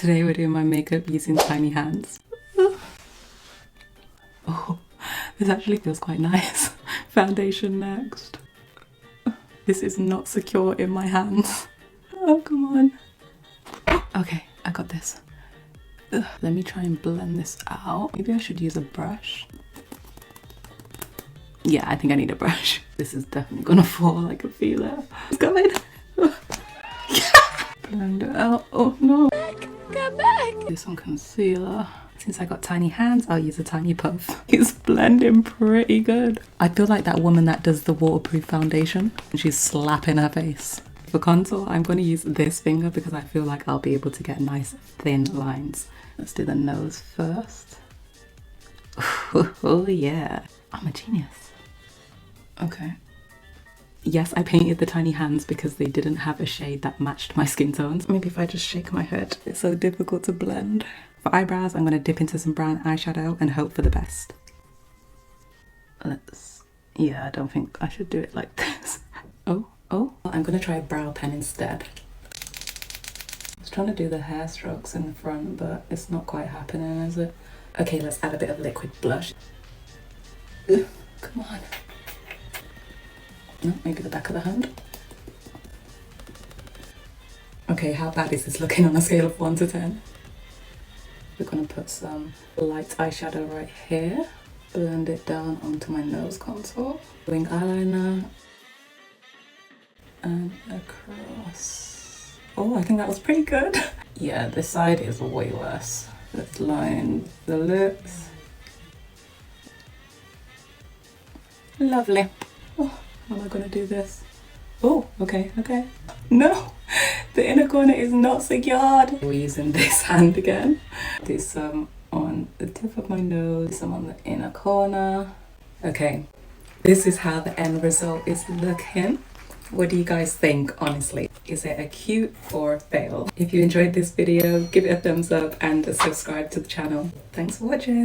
Today we're doing my makeup using tiny hands. Oh, this actually feels quite nice. Foundation next. This is not secure in my hands. Oh, come on. Okay, I got this. Let me try and blend this out. Maybe I should use a brush. Yeah, I think I need a brush. This is definitely gonna fall, I can feel it. It's coming. Blend it out. Oh no. Come back. Do some concealer. Since I got tiny hands, I'll use a tiny puff. It's blending pretty good. I feel like that woman that does the waterproof foundation and she's slapping her face. For contour, I'm going to use this finger because I feel like I'll be able to get nice thin lines. Let's do the nose first. Oh yeah, I'm a genius. Okay. Yes, I painted the tiny hands because they didn't have a shade that matched my skin tones. Maybe if I just shake my head. It's so difficult to blend. For eyebrows, I'm going to dip into some brown eyeshadow and hope for the best. Yeah, I don't think I should do it like this. Oh. I'm going to try a brow pen instead. I was trying to do the hair strokes in the front, but it's not quite happening, is it? Okay, let's add a bit of liquid blush. Ugh, come on. No, maybe the back of the hand. Okay, how bad is this looking on a scale of 1 to 10? We're gonna put some light eyeshadow right here. Blend it down onto my nose contour. Wing eyeliner. And across. Oh, I think that was pretty good. Yeah, this side is way worse. Let's line the lips. Lovely. Oh, how am I gonna do this? Oh, okay. No, the inner corner is not secured. We're using this hand again. Do some on the tip of my nose, some on the inner corner. Okay, this is how the end result is looking. What do you guys think, honestly? Is it a cute or a fail? If you enjoyed this video, give it a thumbs up and subscribe to the channel. Thanks for watching.